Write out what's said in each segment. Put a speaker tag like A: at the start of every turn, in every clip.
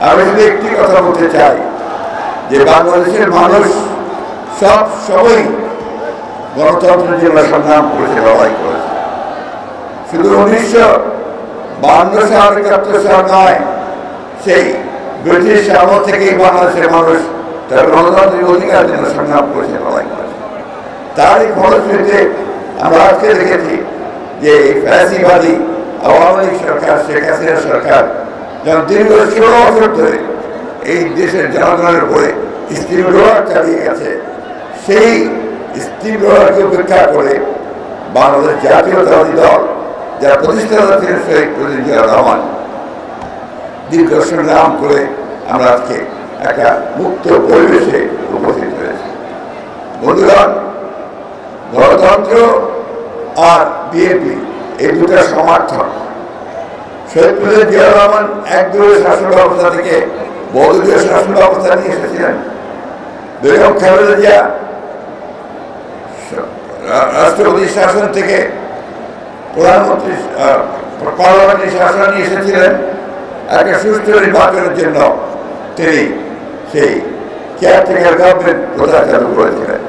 A: আমি শুধু একটি কথা বলতে চাই যে বাংলাদেশের মানুষ সবাই গণতন্ত্রের জন্য সংগ্রাম করেছে, লড়াই করেছে। শুধু 1952 সাল 71 সাল নয়, সেই ব্রিটিশ আমল থেকেই বাংলাদেশের মানুষ তার গণতান্ত্রিক অধিকারের জন্য সংগ্রাম করেছে, লড়াই করেছে। তারই ফলশ্রুতিতে আমরা আজকে দেখেছি যে ফ্যাসিবাদী আওয়ামী লীগ সরকার, শেখ হাসিনা সরকার যখন দীর্ঘ 16 বছর ধরে এই দেশের জনগণের উপরে স্টিম রোলার চালিয়ে গেছে, সেই স্টিম রোলারকে উপেক্ষা করে বাংলাদেশ জাতীয়তাবাদী দল, যার প্রতিষ্ঠাতা ছিলেন শহীদ প্রেসিডেন্ট জিয়াউর রহমান, দীর্ঘ সংগ্রাম করে আমরা আজকে একটা মুক্ত পরিবেশে উপস্থিত হয়েছি। বন্ধুগণ, গণতন্ত্র আর বিএনপি এই দুটা সমর্থক। শহীদ প্রেসিডেন্ট জিয়াউর রহমান একদলীয় শাসন ব্যবস্থা থেকে বহুদলীয় শাসন ব্যবস্থা নিয়ে এসেছিলেন। বেগম খালেদা জিয়া রাষ্ট্রপতি শাসন থেকে প্রধানমন্ত্রী পার্লামেন্টারি শাসন নিয়ে এসেছিলেন। একটা সুষ্ঠু নির্বাচনের জন্য তিনি সেই কেয়ারটেকার গভর্নমেন্ট প্রথা চালু করেছিলেন।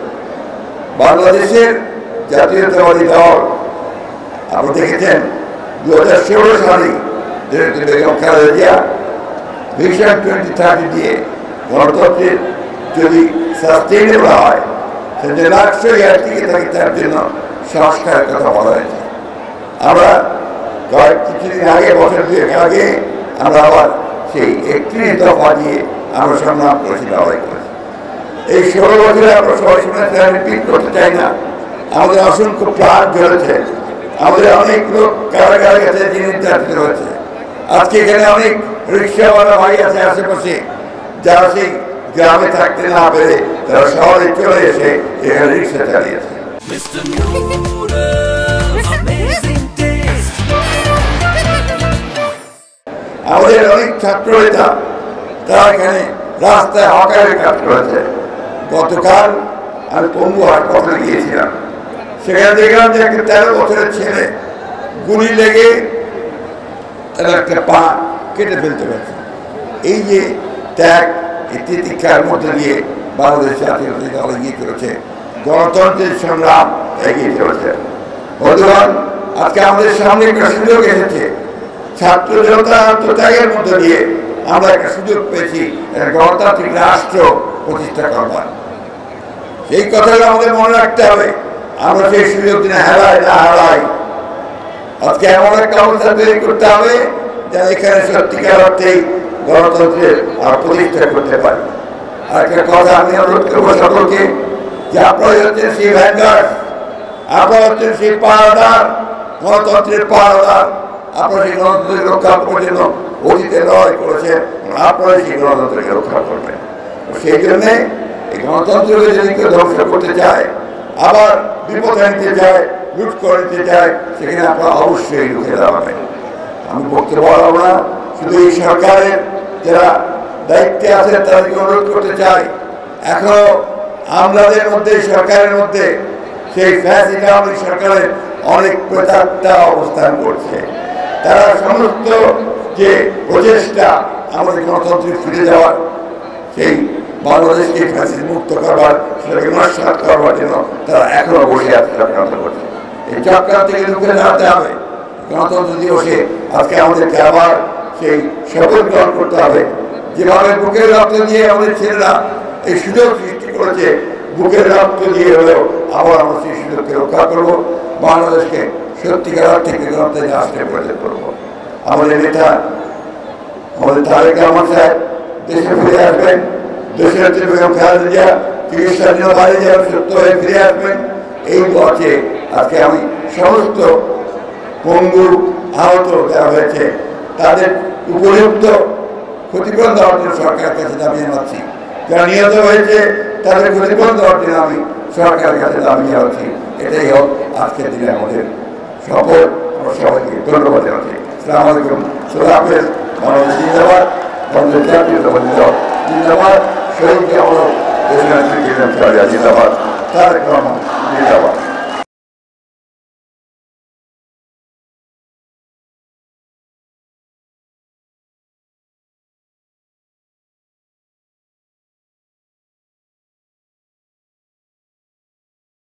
A: বাংলাদেশের জাতীয়তাবাদী দল আপনি দেখেছেন 2016 সালে বেগম খালেদা জিয়া ভিশন 2030 দিয়ে গণতন্ত্রের যদি সাস্টেইনেবল হয়, সেটা রাষ্ট্রীয় টিকে থাকে, তার জন্য সংস্কারের কথা বলা হয়েছে। আমরা কিছুদিন আগে, বছর 2 আগে আমরা আবার সেই 31 দফা দিয়ে আমরা সংগ্রাম করেছি, লড়াই করেছি। এই 16 বছরে আমরা সবাই শুনেছি, রিপিট করতে চাই না। আমাদের অসংখ্য প্রাণ জ্বলেছে, আমাদের অনেক লোক কারাগারে গেছে, নির্যাতিত হয়েছে। আজকে এখানে অনেক রিক্সাওয়ালা ভাই আছে আশেপাশে, যারা সেই গ্রামে থাকতে না পেরে তারা শহরে চলে এসে এখানে রিক্সা চালিয়েছে। আমাদের অনেক ছাত্র নেতা তারা এখানে রাস্তায় হকারের কাজ করেছে। গতকাল আমি পঙ্গু হাসপাতালে গিয়েছিলাম, সেখানে দেখলাম যে একটা 13 বছরের ছেলে গুলি লেগে তারা একটা পা কেটে ফেলতে পারছে। এই যে ত্যাগ, এই তিতিক্ষার মধ্যে দিয়ে বাংলাদেশ জাতীয়তাবাদী দল এগিয়ে চলেছে, গণতন্ত্রের সংগ্রাম এগিয়ে চলেছে। বন্ধুগণ, আজকে আমাদের সামনে একটা সুযোগ এসেছে। ছাত্র জনতা আত্মত্যাগের মধ্যে দিয়ে আমরা একটা সুযোগ পেয়েছি গণতান্ত্রিক রাষ্ট্র প্রতিষ্ঠা করবার। সেই কথাটা আমাদের মনে রাখতে হবে। আমরা সেই সুযোগ দিনে হারাই। আজকে এমন একটা অবস্থা তৈরি করতে হবে যা এখানে সত্যিকার অর্থেই গণতন্ত্রের প্রতিষ্ঠা করতে পারি। আর একটা কথা আমি অনুরোধ করবো সকলকে, যে আপনারা হচ্ছেন সেই ভ্যানগার্ড, আপনারা হচ্ছেন সেই পাহারাদার, গণতন্ত্রের পাহারাদার। আপনারা সেই গণতন্ত্রকে রক্ষা করার জন্য অতীতে লড়াই করেছেন, আপনারা সেই গণতন্ত্রকে রক্ষা করবেন। সেই জন্যে এই গণতন্ত্রকে যদি কেউ ধ্বংস করতে চায়, আবার বিপদে নিতে চায়, লুট করে নিতে চায়, সেখানে আপনারা অবশ্যই রুখে দাঁড়াবেন। আমি বক্তব্য বলবো না, শুধু এই সরকারের যারা দায়িত্বে আছে তাদেরকে অনুরোধ করতে চাই, এখনো আমাদের মধ্যে, সরকারের মধ্যে সেই ফ্যাসিবাদী সরকারের অনেক প্রেতাত্মা অবস্থান করছে। তারা সমস্ত যে প্রচেষ্টা আমাদের গণতন্ত্রে ফিরে যাওয়ার, সেই বাংলাদেশকে ফ্যাসিস্ট মুক্ত করবার, সেটাকে নস্যাৎ করবার জন্য তারা এখনো বসে আছে, চক্রান্ত করছে। এই চক্রান্ত থেকে রুখে দাঁড়াতে হবে। গণতন্ত্র দিবসে আজকে আমাদেরকে আবার সেই শপথ গ্রহণ করতে হবে। যেভাবে বুকের রক্ত দিয়ে আমাদের ছেলেরা এই সুযোগ সৃষ্টি করেছে, বুকের রক্ত দিয়ে হলেও আবার আমরা সেই সুযোগকে রক্ষা করবো, বাংলাদেশকে সত্যিকার অর্থে গণতন্ত্রের রাষ্ট্রে পরিণত করবো। আমাদের নেতা, আমাদের তারেক রহমান সাহেব দেশে ফিরে আসবেন, দেশের বেগম খালেদা জিয়া চিকিৎসার জন্য বাইরে যাবেন, সুস্থ হয়ে ফিরে আসবেন। এই পথে আজকে আমি সমস্ত পঙ্গু আহত যারা হয়েছে তাদের উপযুক্ত ক্ষতিপূরণ দেওয়ার জন্য সরকারের কাছে দাবি জানাচ্ছি। যারা নিহত হয়েছে তাদের ক্ষতিপূরণ দেওয়ার জন্য আমি সরকারের কাছে দাবি জানাচ্ছি। এটাই হোক আজকের দিনে আমাদের শপথ। সবাইকে ধন্যবাদ জানাচ্ছি। আসসালামু আলাইকুম, খোদা হাফেজ। বাংলাদেশ জিন্দাবাদ, বাংলাদেশ জাতীয়তাবাদী দল জিন্দাবাদ, শহীদ জিয়াউর রহমান জিন্দাবাদ, তারেক রহমান জিন্দাবাদ।